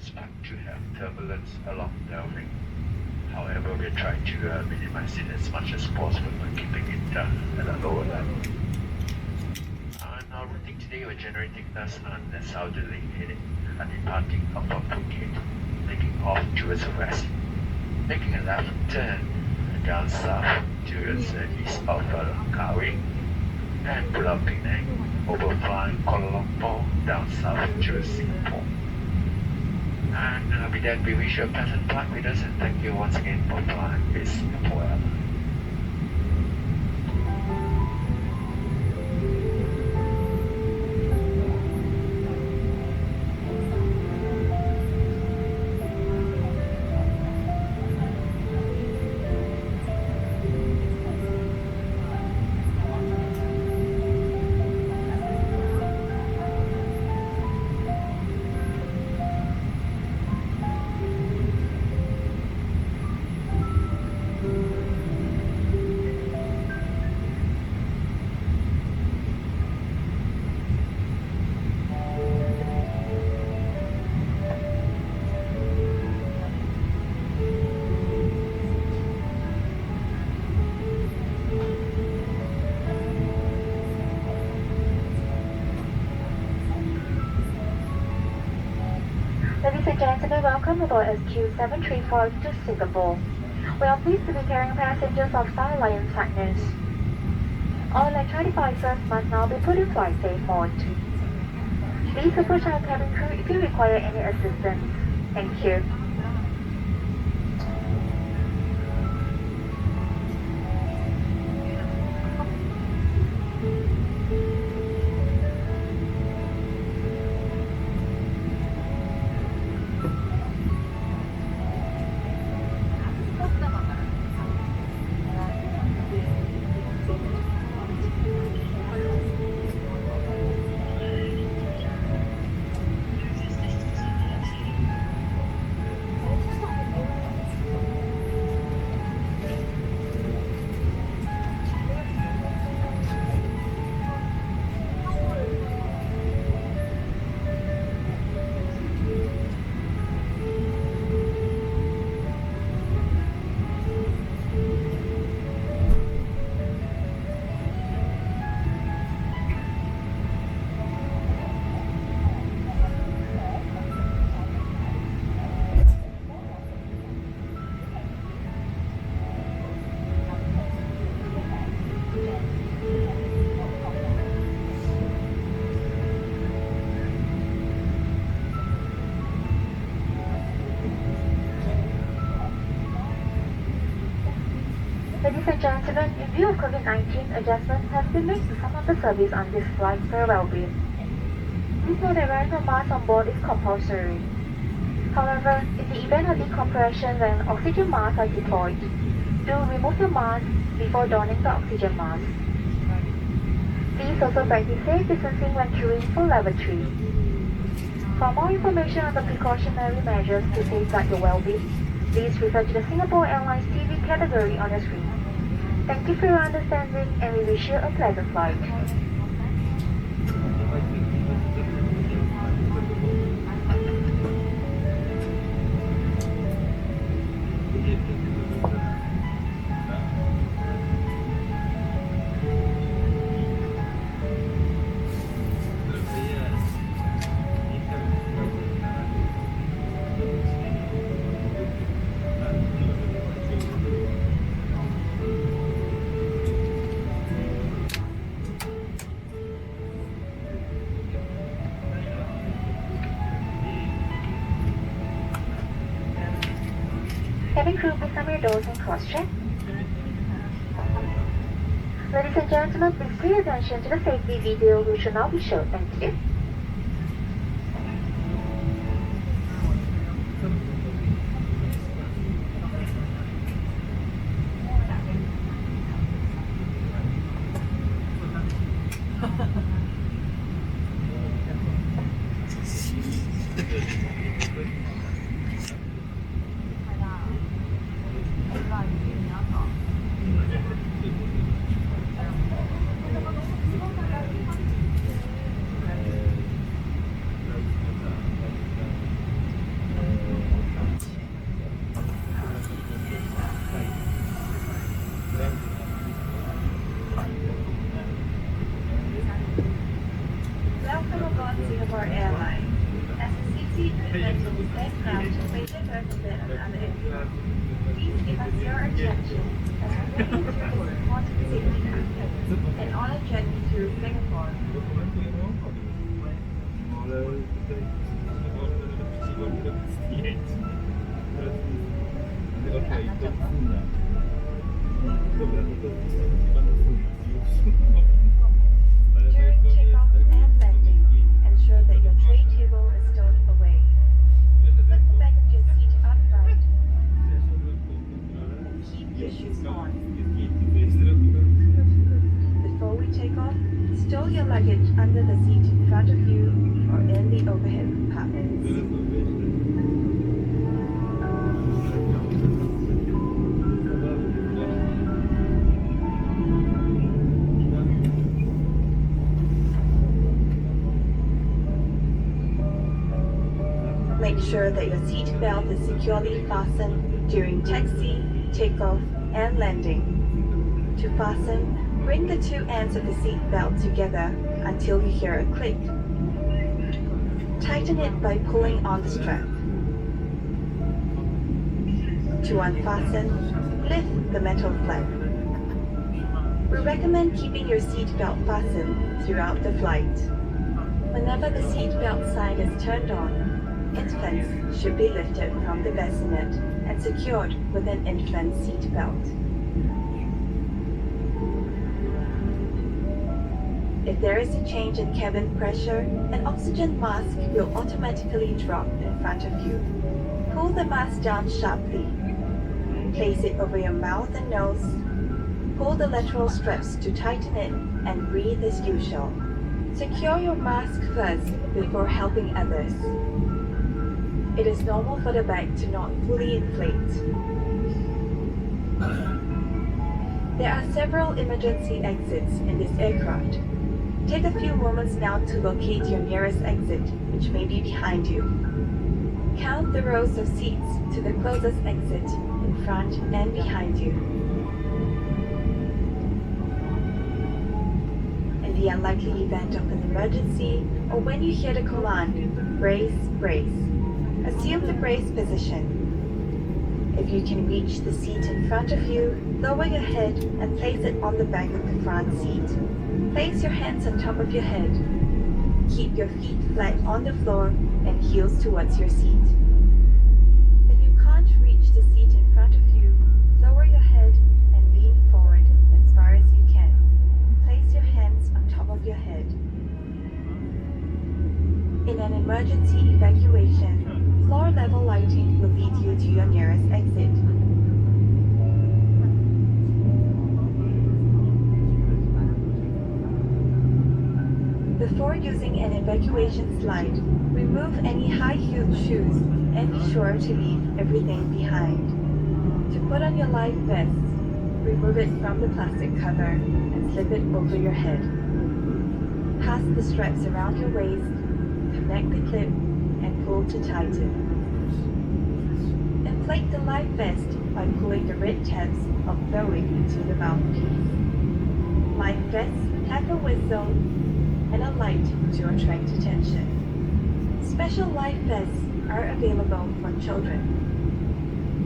expect to have turbulence along the ring. However, we try to minimize it as much as possible by keeping it at a lower level. On our routing today, we're generating dust on the southerly heading and departing from Phuket, taking off towards the west, making a left turn down south towards the east of Langkawi, and Pulau Penang, overflying Kuala Lumpur down south towards Singapore. And with that, we wish you a pleasant flight with us and thank you once again for flying with Singapore Airlines. Ladies and gentlemen, welcome aboard SQ735 to Singapore. We are pleased to be carrying passengers of Star Alliance partners. All electronic devices must now be put in flight safe mode. Please approach our cabin crew if you require any assistance. Thank you. Ladies and gentlemen, in view of COVID-19, adjustments have been made to some of the service on this flight for your well-being. Please note that wearing a mask on board is compulsory. However, in the event of decompression when oxygen masks are deployed, do remove your mask before donning the oxygen mask. Please also practice safe distancing when queuing for level 3. For more information on the precautionary measures to safeguard your well-being, please refer to the Singapore Airlines TV category on the screen. Thank you for your understanding and we wish you a pleasant flight. Cabin crew, please open your doors and cross-check. Ladies and gentlemen, please pay attention to the safety video which will now be shown. Thank you. recommend another info. Please give us your attention as we make it through this important safety act and on a journey through Singapore. During takeoff and landing, ensure that your tray table is stowed away. Put the back of your seat upright and keep your shoes on. Before we take off, stow your luggage under the seat in front of you or in the overhead compartments. Make sure that your seat belt is securely fastened during taxi, takeoff, and landing. To fasten, bring the two ends of the seat belt together until you hear a click. Tighten it by pulling on the strap. To unfasten, lift the metal flap. We recommend keeping your seat belt fastened throughout the flight. Whenever the seat belt sign is turned on, infants should be lifted from the bassinet and secured with an infant seat belt. If there is a change in cabin pressure, an oxygen mask will automatically drop in front of you. Pull the mask down sharply. Place it over your mouth and nose. Pull the lateral straps to tighten it and breathe as usual. Secure your mask first before helping others. It is normal for the bag to not fully inflate. There are several emergency exits in this aircraft. Take a few moments now to locate your nearest exit, which may be behind you. Count the rows of seats to the closest exit in front and behind you. In the unlikely event of an emergency, or when you hear the command, brace, brace, assume the brace position. If you can reach the seat in front of you, lower your head and place it on the back of the front seat. Place your hands on top of your head. Keep your feet flat on the floor and heels towards your seat. If you can't reach the seat in front of you, lower your head and lean forward as far as you can. Place your hands on top of your head. In an emergency evacuation, floor level lighting will lead you to your nearest exit. Before using an evacuation slide, remove any high-heeled shoes and be sure to leave everything behind. To put on your life vest, remove it from the plastic cover and slip it over your head. Pass the straps around your waist, connect the clip, and pull to tighten. Inflate the life vest by pulling the red tabs or blowing into the mouthpiece. Life vests have a whistle and a light to attract attention. Special life vests are available for children.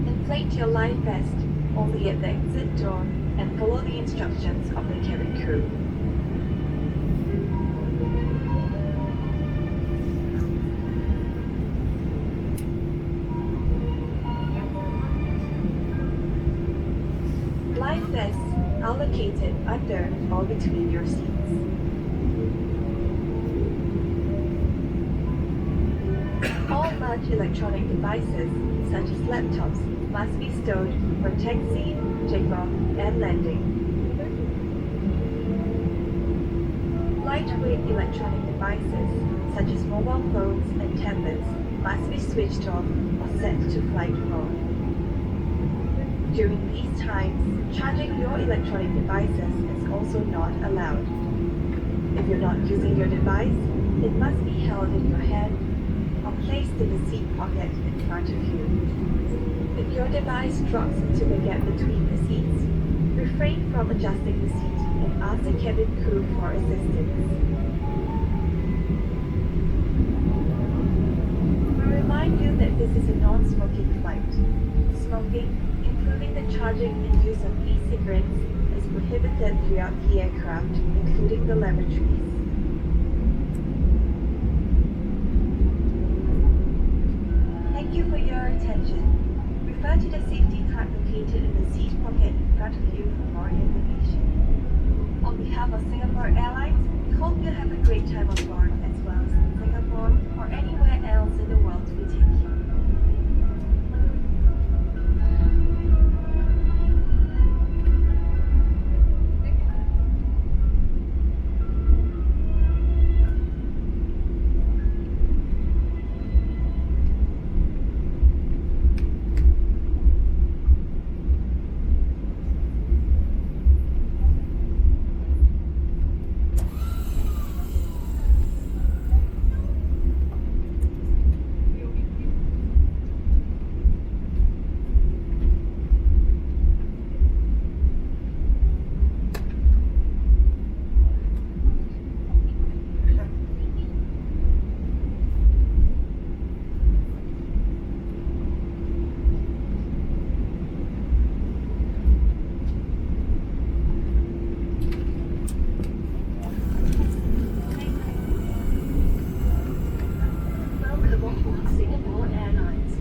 Inflate your life vest only at the exit door and follow the instructions of the cabin crew. Life vests are located under or between your seats. All large electronic devices, such as laptops, must be stowed for taxi, takeoff, and landing. Lightweight electronic devices, such as mobile phones and tablets, must be switched off or set to flight mode. During these times, charging your electronic devices is also not allowed. If you're not using your device, it must be held in your hand or placed in the seat pocket in front of you. If your device drops into the gap between the seats, refrain from adjusting the seat and ask the cabin crew for assistance. We remind you that this is a non non-smoking flight. Smoking, including the charging and use of e-cigarettes, is prohibited throughout the aircraft, including the lavatories. Thank you for your attention. Refer to the safety card located in the seat pocket in front of you for more information. On behalf of Singapore Airlines, we hope you have a great time on board as well as in Singapore or anywhere else in the world we take you. Welcome on board Singapore Airlines.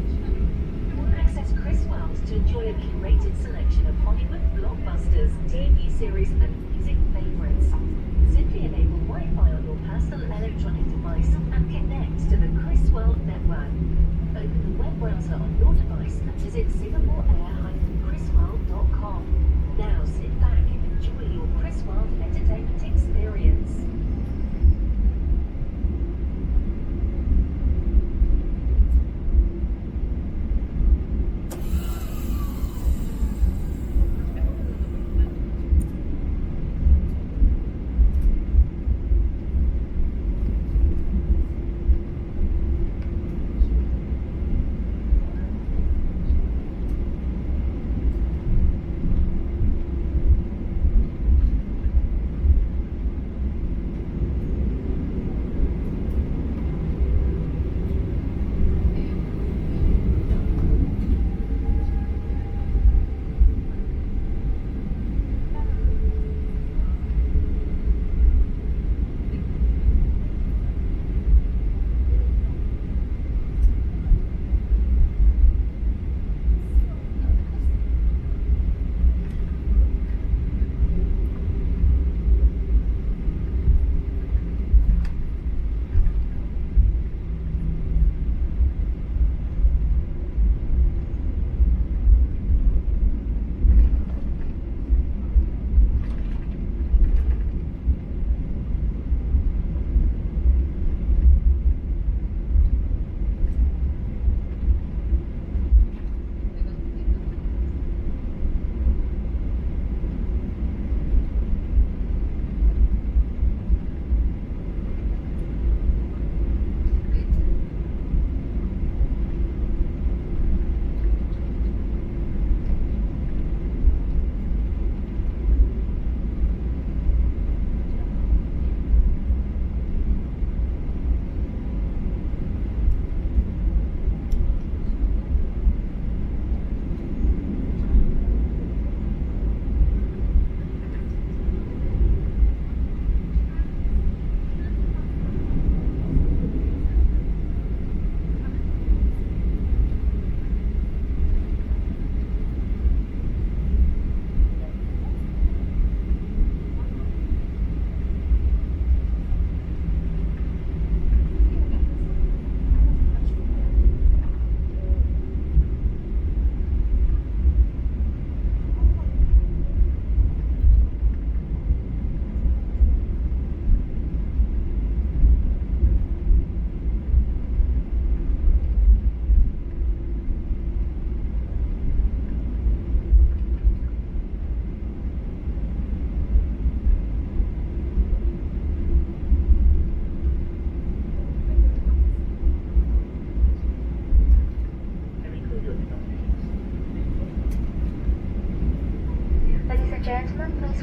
Access Criswell's to enjoy a curated selection of Hollywood blockbusters, TV series, and music favorites. Simply enable Wi-Fi on your personal electronic device and connect to the Criswell network. Open the web browser on your device and visit singaporeair-criswell.com. Now sit back and enjoy your Criswell entertainment experience.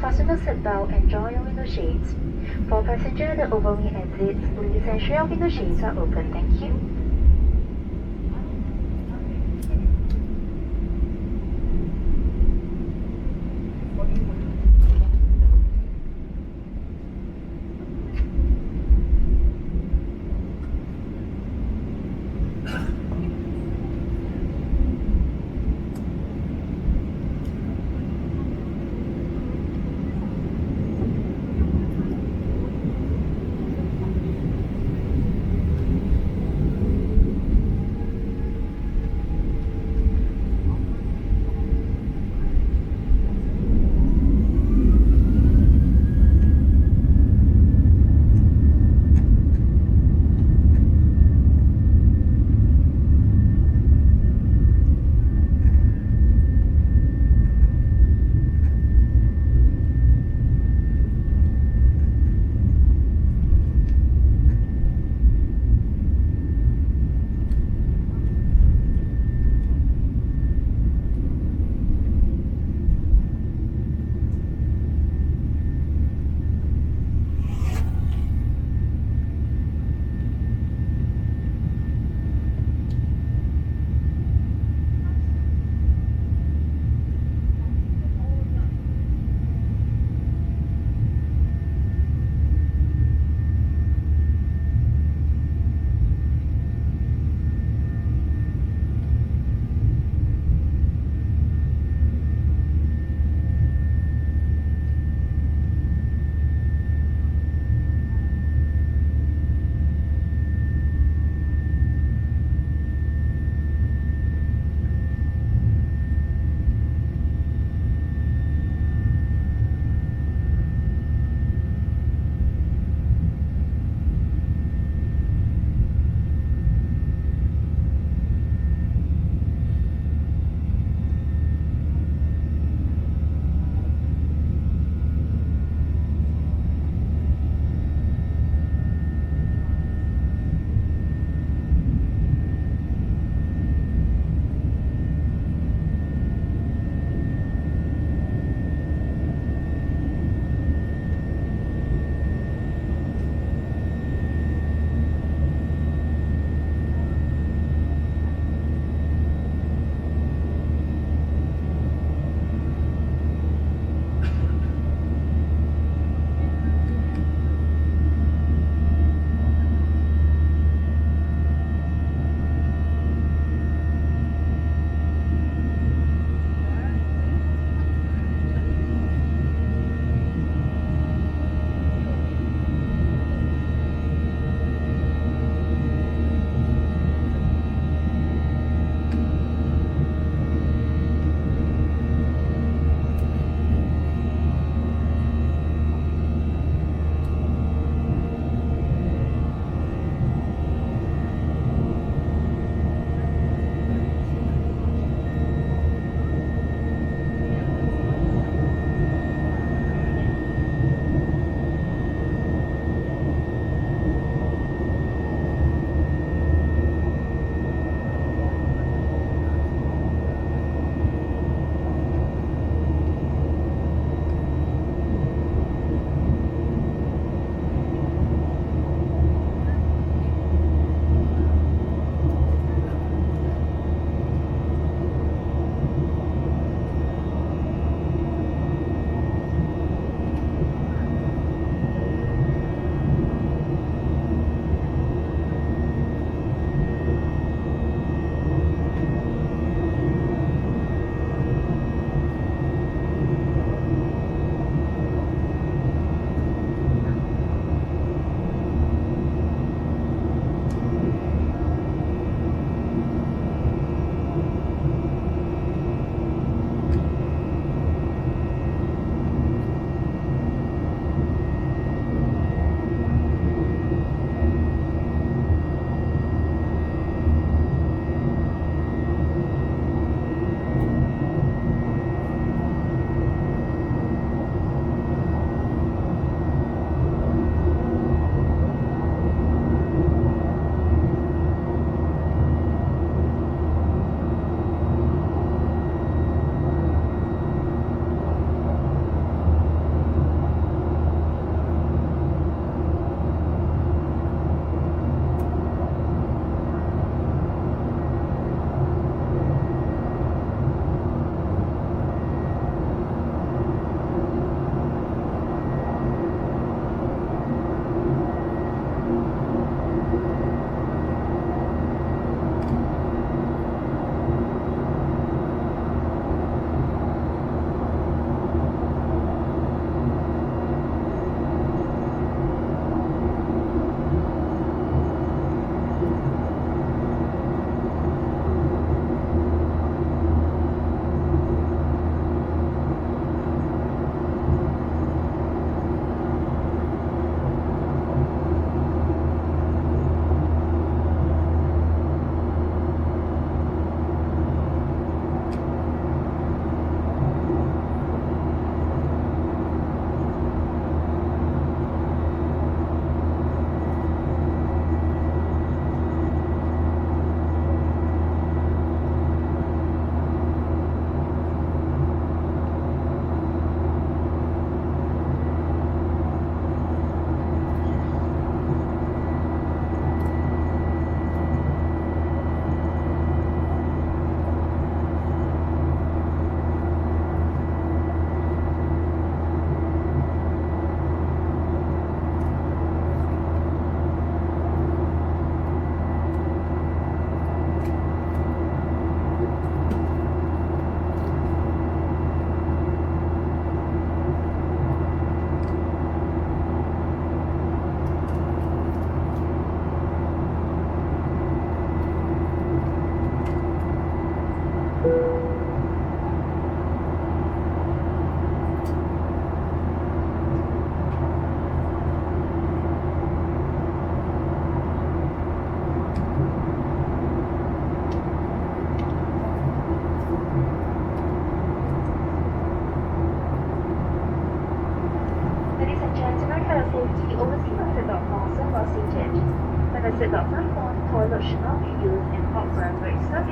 Fasten the seatbelt and draw your window shades. For passengers, the overwing exits, please ensure your window shades are open. Thank you.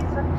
service was